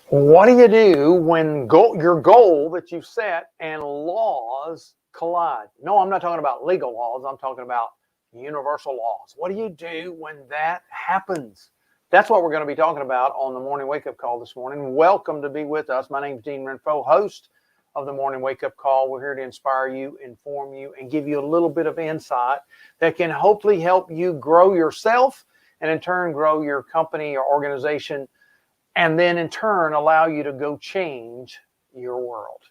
What do you do when your goal that you set and laws collide? No, I'm not talking about legal laws. I'm talking about universal laws. What do you do when that happens? That's what we're going to be talking about on the Morning Wake Up Call this morning. Welcome to be with us. My name is Dean Renfro, host of the Morning Wake Up Call. We're here to inspire you, inform you, and give you a little bit of insight that can hopefully help you grow yourself and in turn grow your company or organization, and then in turn allow you to go change your world.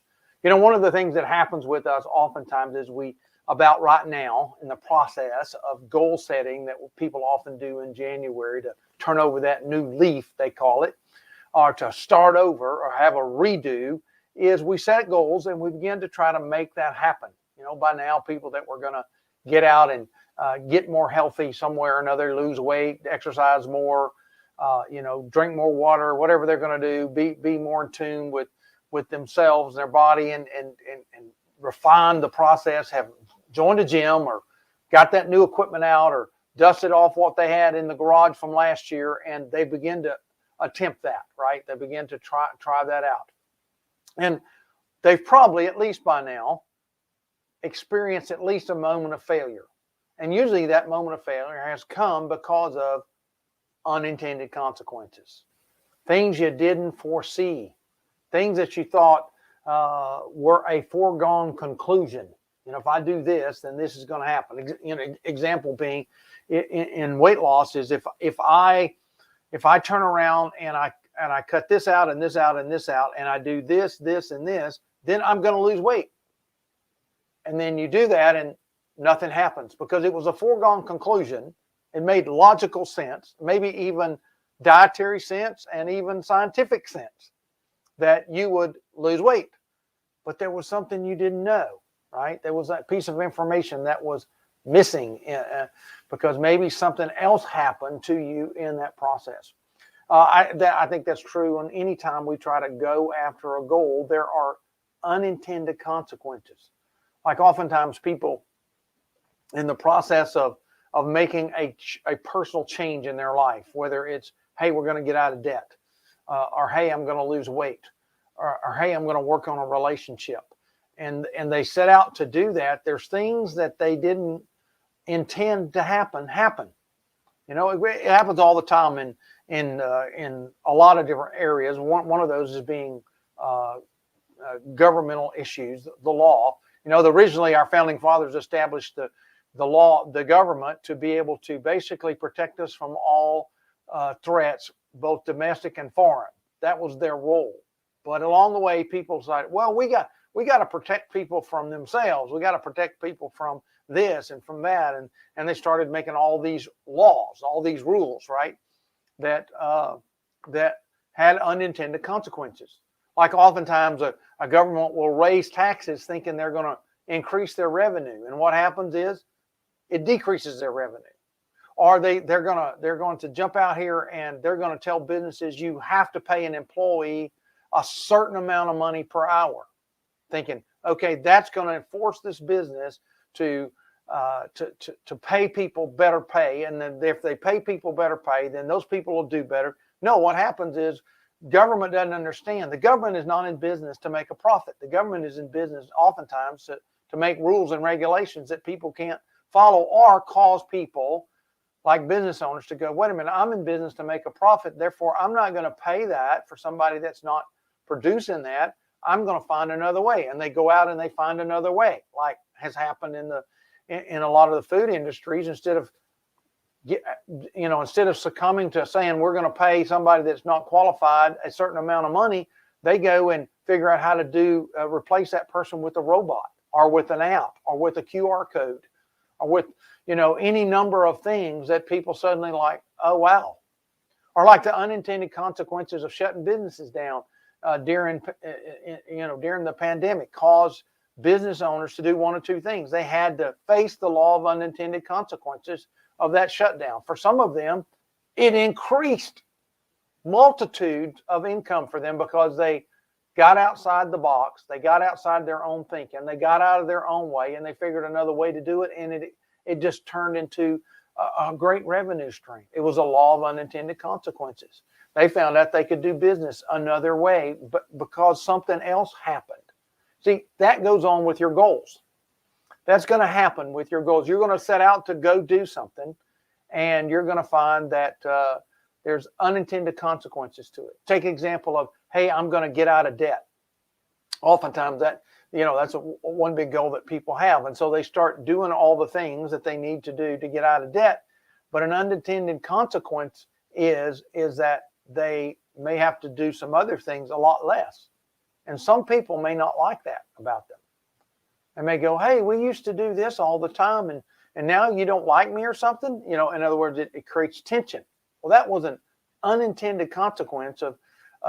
You know, one of the things that happens with us oftentimes is we, about right now, in the process of goal setting that people often do in January to turn over that new leaf, they call it, or to start over or have a redo, is we set goals and we begin to try to make that happen. You know, by now, people that we're going to get out and get more healthy somewhere or another, lose weight, exercise more, drink more water, whatever they're going to do, be more in tune with themselves, their body, and refine the process, have joined a gym or got that new equipment out or dusted off what they had in the garage from last year, and they begin to attempt that, right? They begin to try that out. And they've probably, at least by now, experienced at least a moment of failure. And usually that moment of failure has come because of unintended consequences, things you didn't foresee, things that you thought were a foregone conclusion. You know, if I do this, then this is going to happen. You know, example being in weight loss is if I turn around and I cut this out and this out and this out, and I do this, and this, then I'm going to lose weight. And then you do that and nothing happens because it was a foregone conclusion. It made logical sense, maybe even dietary sense and even scientific sense that you would lose weight. But there was something you didn't know, right? There was that piece of information that was missing because maybe something else happened to you in that process. I think that's true. And anytime we try to go after a goal, there are unintended consequences. Like oftentimes people in the process of making a personal change in their life, whether it's, hey, we're going to get out of debt, or hey, I'm going to lose weight, or hey, I'm going to work on a relationship. And they set out to do that. There's things that they didn't intend to happen. You know, it happens all the time in a lot of different areas. One of those is being governmental issues, the law. You know, originally our founding fathers established the law, the government, to be able to basically protect us from all threats, both domestic and foreign. That was their role. But along the way, people said, well, we got to protect people from themselves. We got to protect people from this and from that. And they started making all these laws, all these rules, right? That had unintended consequences. Like oftentimes a government will raise taxes thinking they're going to increase their revenue. And what happens is it decreases their revenue. Or they're going to jump out here and they're going to tell businesses you have to pay an employee a certain amount of money per hour, thinking, okay, that's going to force this business to pay people better pay. And then if they pay people better pay, then those people will do better. No, what happens is government doesn't understand. The government is not in business to make a profit. The government is in business oftentimes to make rules and regulations that people can't follow or cause people like business owners to go, wait a minute, I'm in business to make a profit. Therefore, I'm not going to pay that for somebody that's not producing that. I'm going to find another way. And they go out and they find another way, like has happened in a lot of the food industries. Instead of succumbing to saying we're going to pay somebody that's not qualified a certain amount of money, they go and figure out how to replace that person with a robot or with an app or with a QR code or with, any number of things that people suddenly like, oh, wow. Or like the unintended consequences of shutting businesses down during the pandemic caused business owners to do one of two things. They had to face the law of unintended consequences of that shutdown. For some of them, it increased multitudes of income for them because they got outside the box. They got outside their own thinking. They got out of their own way, and they figured another way to do it, and it just turned into a great revenue stream. It was a law of unintended consequences. They found out they could do business another way, but because something else happened. See, that goes on with your goals. That's going to happen with your goals. You're going to set out to go do something, and you're going to find that there's unintended consequences to it. Take an example of, hey, I'm going to get out of debt. Oftentimes that's one big goal that people have. And so they start doing all the things that they need to do to get out of debt. But an unintended consequence is that they may have to do some other things a lot less. And some people may not like that about them. They may go, hey, we used to do this all the time, and now you don't like me or something. In other words, it creates tension. Well, that was an unintended consequence of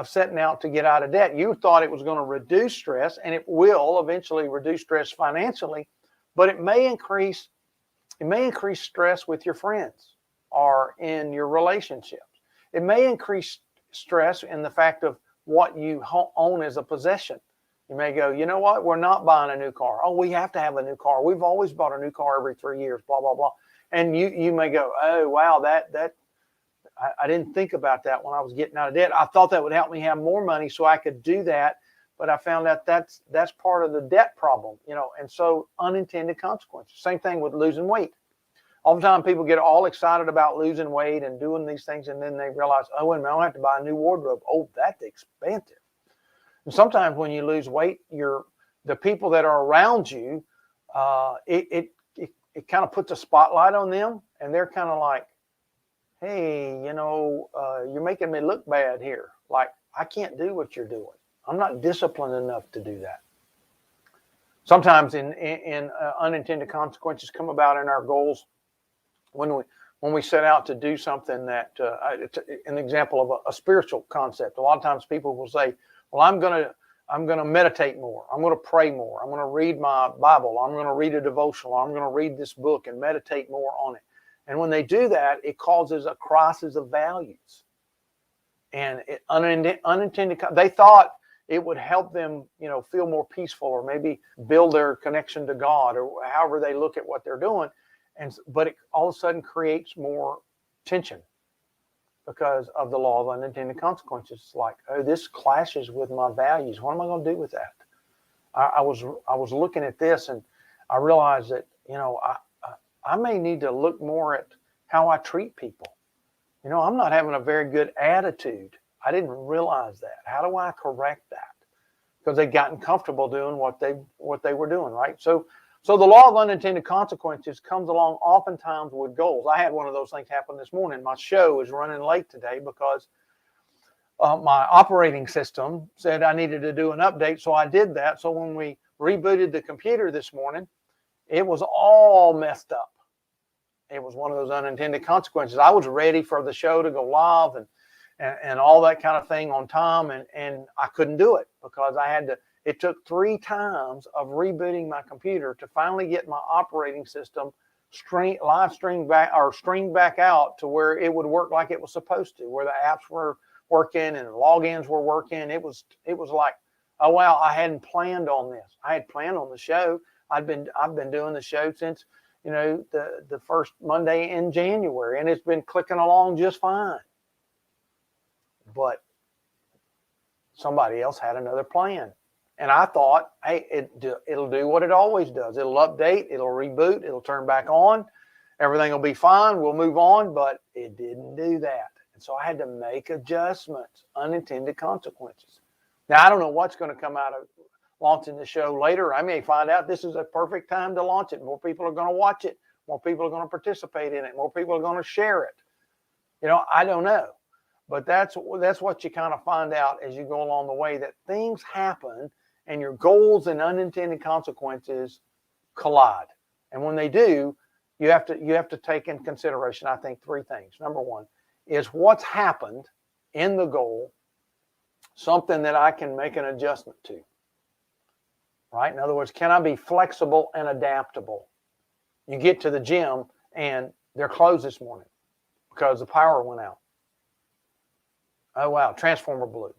setting out to get out of debt. You thought it was going to reduce stress, and it will eventually reduce stress financially, but it may increase stress with your friends or in your relationships. It may increase stress in the fact of what you own as a possession. You may go, you know what? We're not buying a new car. Oh, we have to have a new car. We've always bought a new car every 3 years, blah, blah, blah. And you may go, oh, wow, I didn't think about that when I was getting out of debt. I thought that would help me have more money so I could do that. But I found out that's part of the debt problem, and so unintended consequences. Same thing with losing weight. All the time people get all excited about losing weight and doing these things, and then they realize, oh, wait a minute, I have to buy a new wardrobe. Oh, that's expensive. And sometimes when you lose weight, the people that are around you, it kind of puts a spotlight on them, and they're kind of like, hey, you're making me look bad here. Like, I can't do what you're doing. I'm not disciplined enough to do that. Sometimes in unintended consequences come about in our goals when we set out to do something that, an example of a spiritual concept. A lot of times people will say, well, I'm going to meditate more. I'm going to pray more. I'm going to read my Bible. I'm going to read a devotional. I'm going to read this book and meditate more on it. And when they do that, it causes a crisis of values. And unintended, they thought it would help them, feel more peaceful, or maybe build their connection to God, or however they look at what they're doing. But it all of a sudden creates more tension because of the law of unintended consequences. It's like, oh, this clashes with my values. What am I going to do with that? I was looking at this, and I realized that, I may need to look more at how I treat people. I'm not having a very good attitude. I didn't realize that. How do I correct that? Because they'd gotten comfortable doing what they were doing, right? So the law of unintended consequences comes along oftentimes with goals. I had one of those things happen this morning. My show is running late today because my operating system said I needed to do an update, so I did that. So when we rebooted the computer this morning, it was all messed up. It was one of those unintended consequences. I was ready for the show to go live and all that kind of thing on time, and I couldn't do it because it took 3 times of rebooting my computer to finally get my operating system streamed back out to where it would work like it was supposed to, where the apps were working and logins were working. It was like, oh wow, I hadn't planned on this. I had planned on the show. I've been doing the show since the first Monday in January, and it's been clicking along just fine. But somebody else had another plan. And I thought, hey, it'll do what it always does. It'll update, it'll reboot, it'll turn back on. Everything will be fine. We'll move on. But it didn't do that. And so I had to make adjustments, unintended consequences. Now, I don't know what's going to come out of launching the show later. I may find out this is a perfect time to launch it. More people are going to watch it. More people are going to participate in it. More people are going to share it. I don't know. But that's what you kind of find out as you go along the way, that things happen and your goals and unintended consequences collide. And when they do, you have to take in consideration, I think, 3 things. Number 1 is what's happened in the goal, something that I can make an adjustment to. Right? In other words, can I be flexible and adaptable? You get to the gym and they're closed this morning because the power went out. Oh, wow, transformer blew.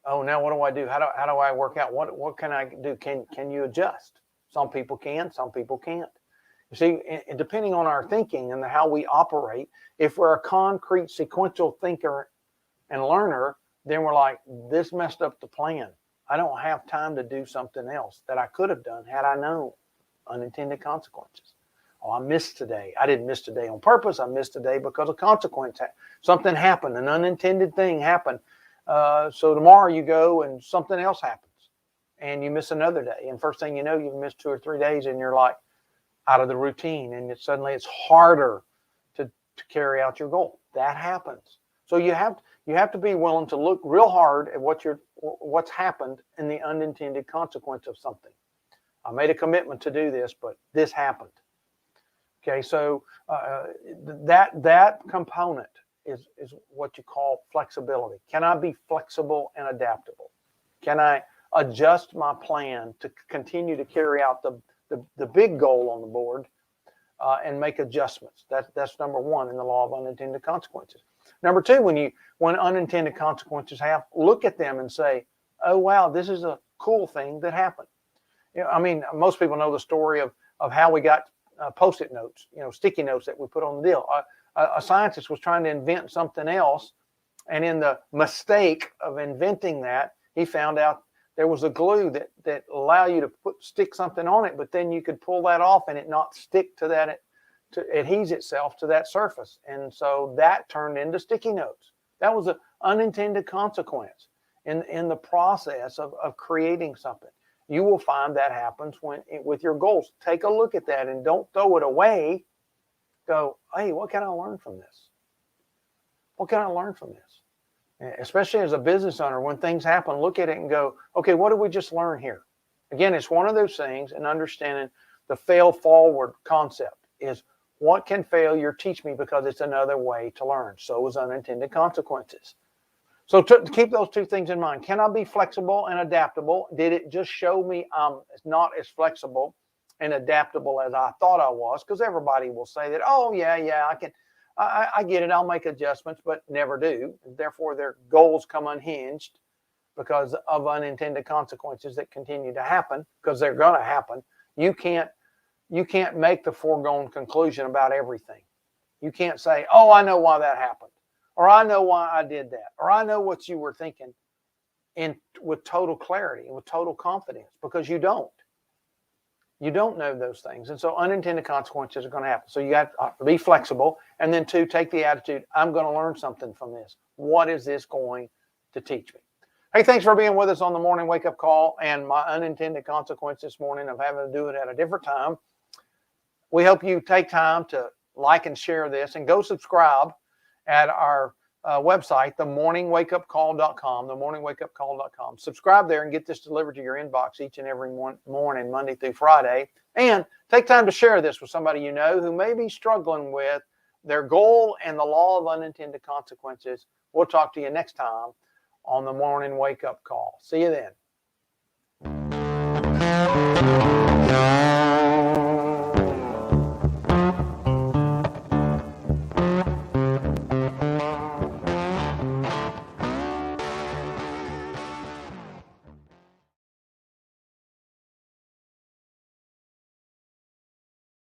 Oh, now what do I do? How do I work out? What can I do? Can you adjust? Some people can, some people can't. You see, depending on our thinking and how we operate, if we're a concrete sequential thinker and learner, then we're like, this messed up the plan. I don't have time to do something else that I could have done had I known. Unintended consequences. Oh, I missed today. I didn't miss today on purpose. I missed today because of consequence. Something happened, an unintended thing happened. So tomorrow you go and something else happens and you miss another day. And first thing you know, you've missed 2 or 3 days and you're like out of the routine. And suddenly it's harder to carry out your goal. That happens. So you have to be willing to look real hard at what's happened in the unintended consequence of something. I made a commitment to do this, but this happened. Okay, so that component is what you call flexibility. Can I be flexible and adaptable? Can I adjust my plan to continue to carry out the big goal on the board and make adjustments? That's number one in the law of unintended consequences. Number two, when unintended consequences happen, look at them and say, oh, wow, this is a cool thing that happened. You know, I mean, most people know the story of how we got Post-it notes, sticky notes that we put on the deal. A scientist was trying to invent something else, and in the mistake of inventing that, he found out there was a glue that allowed you to stick something on it, but then you could pull that off and it not stick to that, to adhere itself to that surface. And so that turned into sticky notes. That was an unintended consequence in the process of creating something. You will find that happens with your goals. Take a look at that and don't throw it away. Go, hey, what can I learn from this? What can I learn from this? Especially as a business owner, when things happen, look at it and go, okay, what did we just learn here? Again, it's one of those things, and understanding the fail forward concept is, what can failure teach me, because it's another way to learn. So is unintended consequences. So to keep those two things in mind. Can I be flexible and adaptable? Did it just show me I'm not as flexible and adaptable as I thought I was? Because everybody will say that, oh, yeah, I get it. I'll make adjustments, but never do. Therefore, their goals come unhinged because of unintended consequences that continue to happen, because they're going to happen. You can't make the foregone conclusion about everything. You can't say, oh, I know why that happened. Or I know why I did that. Or I know what you were thinking with total clarity and with total confidence, because you don't. You don't know those things. And so unintended consequences are going to happen. So you have to be flexible. And then two, take the attitude, I'm going to learn something from this. What is this going to teach me? Hey, thanks for being with us on the morning wake-up call and my unintended consequence this morning of having to do it at a different time. We hope you take time to like and share this, and go subscribe at our website, themorningwakeupcall.com, themorningwakeupcall.com. Subscribe there and get this delivered to your inbox each and every morning, Monday through Friday. And take time to share this with somebody you know who may be struggling with their goal and the law of unintended consequences. We'll talk to you next time on the Morning Wake Up Call. See you then.